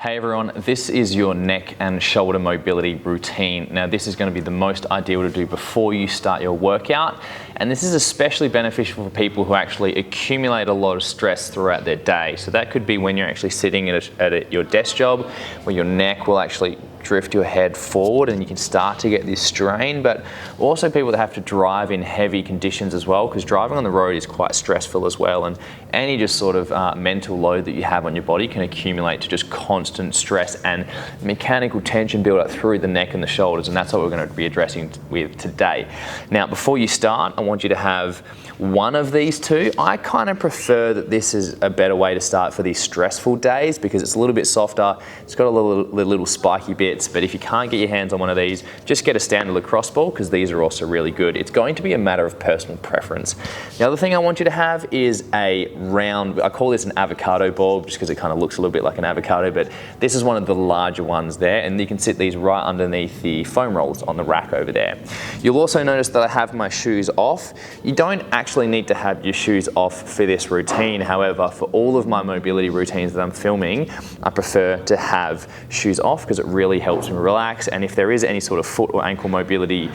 Hey everyone, this is your neck and shoulder mobility routine. Now this is going to be the most ideal to do before you start your workout, and this is especially beneficial for people who actually accumulate a lot of stress throughout their day. So that could be when you're actually sitting at your desk job, where your neck will actually drift your head forward and you can start to get this strain, but also people that have to drive in heavy conditions as well, because driving on the road is quite stressful as well, and any just sort of mental load that you have on your body can accumulate to just constant stress and mechanical tension build up through the neck and the shoulders, and that's what we're going to be addressing with today. Now before you start, I want you to have one of these two. I kind of prefer that this is a better way to start for these stressful days because it's a little bit softer, it's got a little spiky bits, but if you can't get your hands on one of these, just get a standard lacrosse ball because these are also really good. It's going to be a matter of personal preference. The other thing I want you to have is a round, I call this an avocado ball just because it kind of looks a little bit like an avocado, but this is one of the larger ones there, and you can sit these right underneath the foam rolls on the rack over there. You'll also notice that I have my shoes off. You don't actually need to have your shoes off for this routine. However, for all of my mobility routines that I'm filming, I prefer to have shoes off because it really helps me relax, and if there is any sort of foot or ankle mobility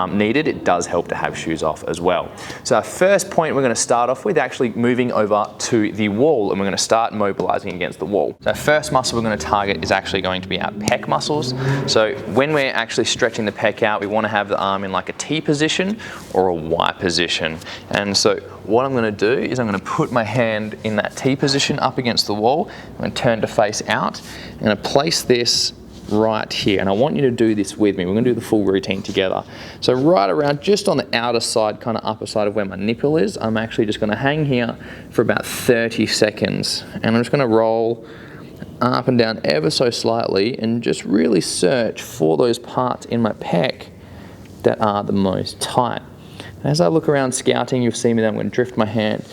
needed, it does help to have shoes off as well. So our first point we're going to start off with actually moving over to the wall, and we're going to start mobilizing against the wall. So first muscle we're going to target is actually going to be our pec muscles. So when we're actually stretching the pec out, we want to have the arm in like a T position or a Y position. And so what I'm going to do is I'm going to put my hand in that T position up against the wall. I'm going to turn to face out. I'm going to place this right here, and I want you to do this with me. We're going to do the full routine together. So right around just on the outer side, kind of upper side of where my nipple is, I'm actually just going to hang here for about 30 seconds, and I'm just going to roll up and down ever so slightly and just really search for those parts in my pec that are the most tight. As I look around scouting, you'll see me that I'm going to drift my hand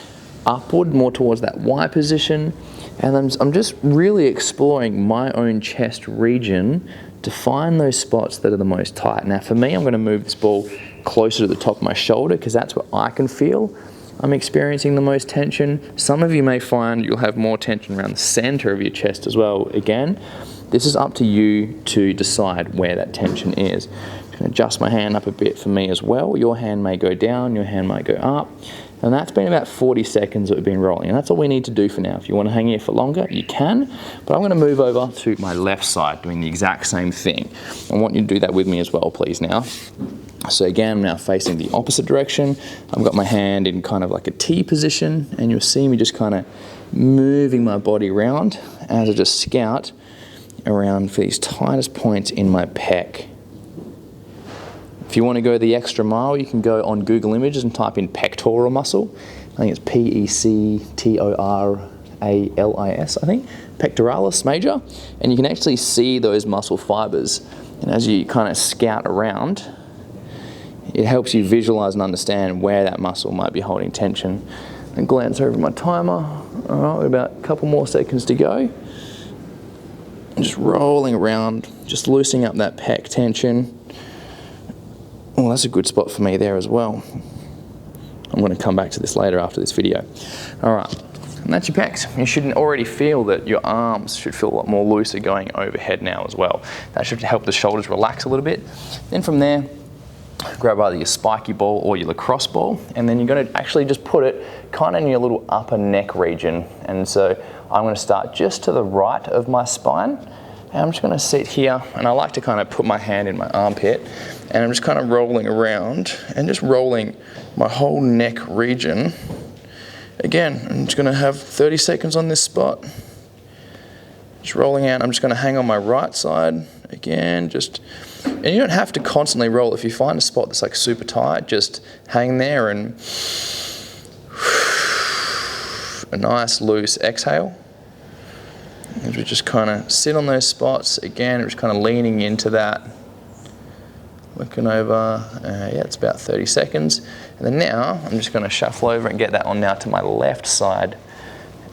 upward more towards that Y position, and I'm just really exploring my own chest region to find those spots that are the most tight. Now for me, I'm going to move this ball closer to the top of my shoulder because that's where I can feel I'm experiencing the most tension. Some of you may find you'll have more tension around the center of your chest as well. Again, this is up to you to decide where that tension is. I'm going to adjust my hand up a bit for me as well. Your hand may go down, your hand might go up. And that's been about 40 seconds that we've been rolling. And that's all we need to do for now. If you want to hang here for longer, you can. But I'm going to move over to my left side, doing the exact same thing. I want you to do that with me as well, please, now. So again, I'm now facing the opposite direction. I've got my hand in kind of like a T position, and you'll see me just kind of moving my body around as I just scout around for these tightest points in my pec. If you want to go the extra mile, you can go on Google Images and type in pectoral muscle. I think it's P-E-C-T-O-R-A-L-I-S, I think. Pectoralis major. And you can actually see those muscle fibers. And as you kind of scout around, it helps you visualize and understand where that muscle might be holding tension. And glance over my timer. All right, about a couple more seconds to go. Just rolling around, just loosening up that pec tension. Oh, that's a good spot for me there as well. I'm going to come back to this later after this video. All right, and that's your pecs. You should already feel that your arms should feel a lot more looser going overhead now as well. That should help the shoulders relax a little bit. Then from there, grab either your spiky ball or your lacrosse ball, and then you're going to actually just put it kind of in your little upper neck region. And so I'm going to start just to the right of my spine. And I'm just going to sit here, and I like to kind of put my hand in my armpit, and I'm just kind of rolling around and just rolling my whole neck region. Again, I'm just going to have 30 seconds on this spot. Just rolling out. I'm just going to hang on my right side again, and you don't have to constantly roll. If you find a spot that's like super tight, just hang there and a nice loose exhale. As we just kind of sit on those spots again, we're just kind of leaning into that, looking over. Yeah, it's about 30 seconds. And then now I'm just going to shuffle over and get that on now to my left side.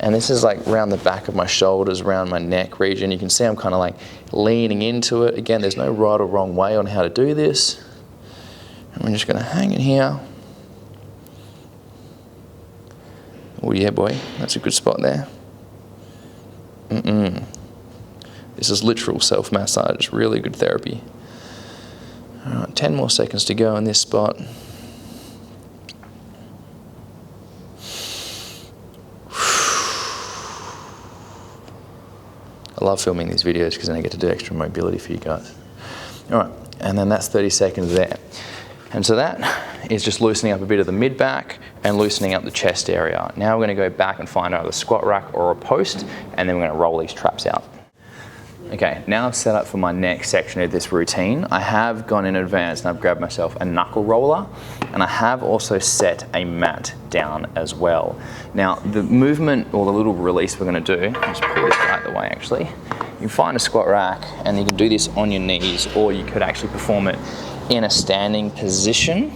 And this is like around the back of my shoulders, around my neck region. You can see I'm kind of like leaning into it. Again, there's no right or wrong way on how to do this. And we're just going to hang it here. Oh yeah, boy, that's a good spot there. This is literal self-massage. It's really good therapy. All right, 10 more seconds to go in this spot. I love filming these videos because then I get to do extra mobility for you guys. All right, and then that's 30 seconds there. And so that is just loosening up a bit of the mid-back and loosening up the chest area. Now we're gonna go back and find either a squat rack or a post, and then we're gonna roll these traps out. Okay, now I've set up for my next section of this routine. I have gone in advance and I've grabbed myself a knuckle roller, and I have also set a mat down as well. Now, the movement or the little release we're gonna do, just pull this out of the way actually. You can find a squat rack and you can do this on your knees, or you could actually perform it in a standing position.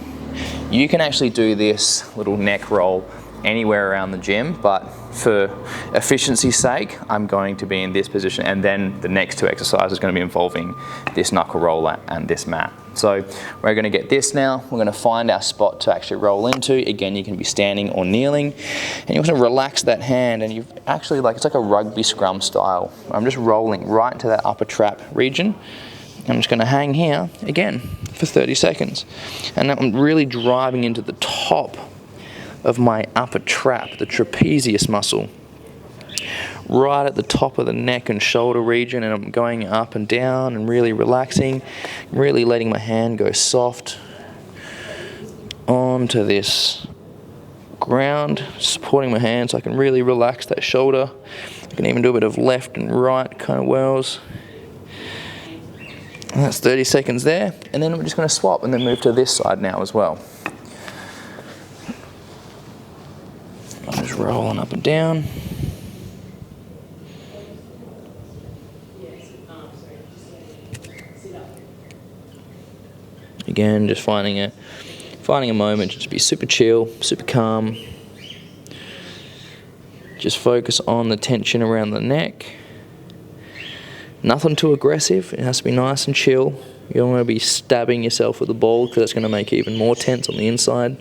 You can actually do this little neck roll anywhere around the gym, but for efficiency's sake, I'm going to be in this position, and then the next two exercises is going to be involving this knuckle roller and this mat. So we're going to get this now. We're going to find our spot to actually roll into. Again, you can be standing or kneeling, and you want to relax that hand, and you actually it's like a rugby scrum style. I'm just rolling right into that upper trap region. I'm just going to hang here again for 30 seconds, and I'm really driving into the top of my upper trap, the trapezius muscle, right at the top of the neck and shoulder region, and I'm going up and down and really relaxing, really letting my hand go soft onto this ground, supporting my hand so I can really relax that shoulder. I can even do a bit of left and right kind of whirls. And that's 30 seconds there, and then I'm just going to swap and then move to this side now as well. I'm just rolling up and down. Again, just finding a moment to just be super chill, super calm. Just focus on the tension around the neck. Nothing too aggressive. It has to be nice and chill. You don't want to be stabbing yourself with a ball because that's going to make you even more tense on the inside.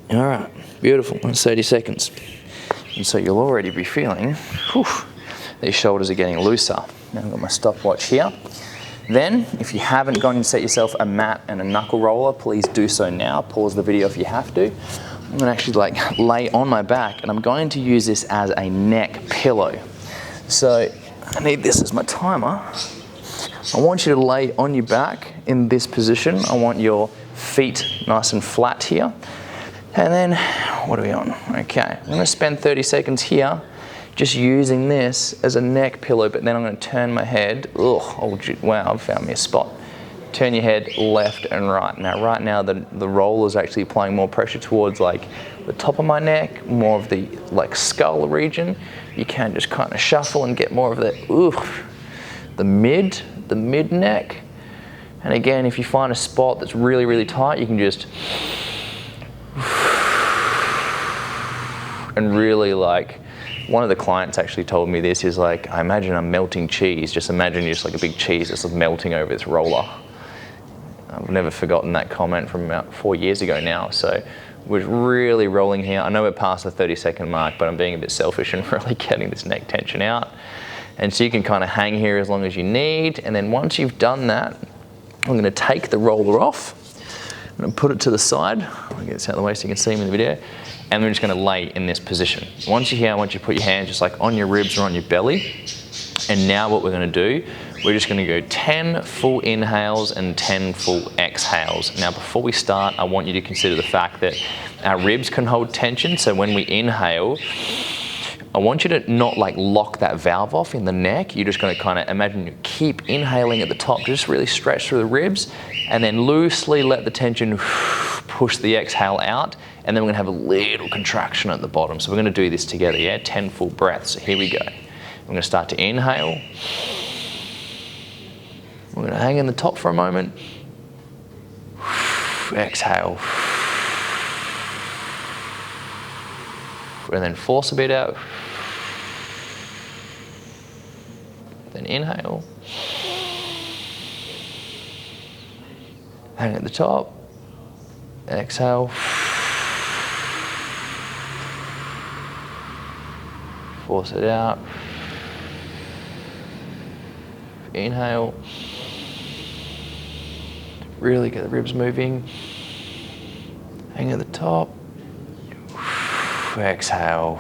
All right, beautiful. That's 30 seconds. And so you'll already be feeling, whew, these shoulders are getting looser. Now I've got my stopwatch here. Then, if you haven't gone and set yourself a mat and a knuckle roller, please do so now. Pause the video if you have to. I'm gonna actually lay on my back, and I'm going to use this as a neck pillow. So I need this as my timer. I want you to lay on your back in this position. I want your feet nice and flat here. And then, what are we on? Okay, I'm gonna spend 30 seconds here just using this as a neck pillow, but then I'm gonna turn my head. Oh, wow, I've found me a spot. Turn your head left and right. Now, right now, the roll is actually applying more pressure towards the top of my neck, more of the skull region. You can just kind of shuffle and get more of the mid neck. And again, if you find a spot that's really, really tight, you can just and really one of the clients actually told me this is I imagine I'm melting cheese. Just imagine just a big cheese that's melting over this roller. I've never forgotten that comment from about 4 years ago now. So we're really rolling here. I know we're past the 30-second mark, but I'm being a bit selfish and really getting this neck tension out. And so you can kind of hang here as long as you need. And then once you've done that, I'm going to take the roller off. I'm going to put it to the side. I'll get this out of the way so you can see me in the video. And we're just going to lay in this position. Once you're here, I want you to put your hands just on your ribs or on your belly. And now what we're going to do, we're just going to go 10 full inhales and 10 full exhales. Now before we start, I want you to consider the fact that our ribs can hold tension. So when we inhale, I want you to not lock that valve off in the neck. You're just going to kind of imagine you keep inhaling at the top, just really stretch through the ribs, and then loosely let the tension push the exhale out, and then we're going to have a little contraction at the bottom. So we're going to do this together, yeah? 10 full breaths. So here we go. We're going to start to inhale. We're going to hang in the top for a moment. Exhale. And then force a bit out. Then inhale. Hang at the top. Exhale. Force it out. Inhale. Really get the ribs moving. Hang at the top. Exhale.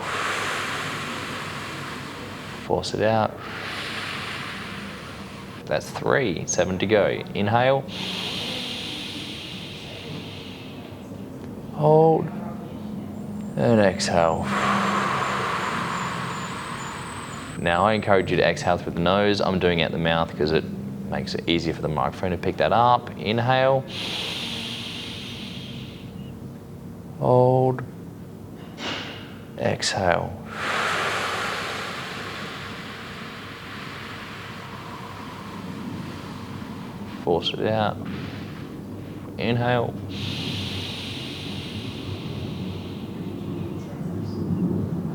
Force it out. That's 3, 7 to go. Inhale. Hold. And exhale. Now I encourage you to exhale through the nose. I'm doing it at the mouth because it makes it easier for the microphone to pick that up. Inhale. Hold. Exhale. Force it out. Inhale.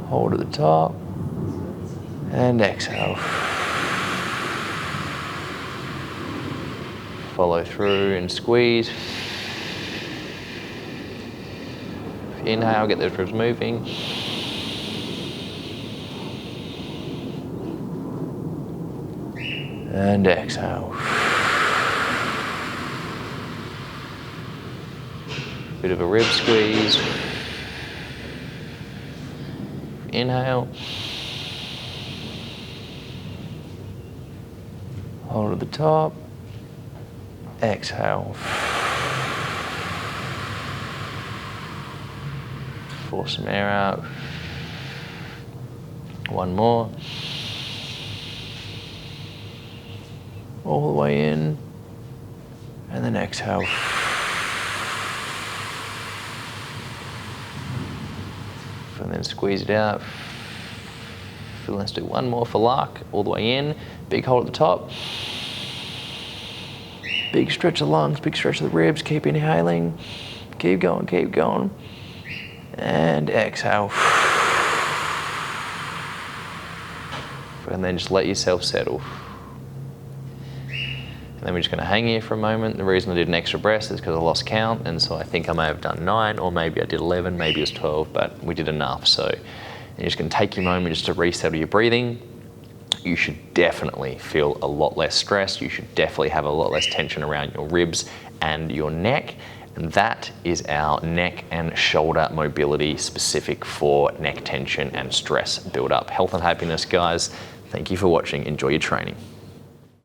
Hold at the top. And exhale. Follow through and squeeze. Inhale, get those ribs moving. And exhale. Bit of a rib squeeze. Inhale. Hold at the top. Exhale. Force some air out. One more. All the way in. And then exhale. And then squeeze it out. Let's do one more for luck. All the way in. Big hold at the top. Big stretch of the lungs, big stretch of the ribs. Keep inhaling. Keep going, keep going. And exhale. And then just let yourself settle. And then we're just going to hang here for a moment. The reason I did an extra breath is because I lost count, and so I think I may have done 9, or maybe I did 11, maybe it was 12, but we did enough. So you're just going to take your moment just to resettle your breathing. You should definitely feel a lot less stressed. You should definitely have a lot less tension around your ribs and your neck. And that is our neck and shoulder mobility specific for neck tension and stress buildup. Health and happiness, guys. Thank you for watching. Enjoy your training.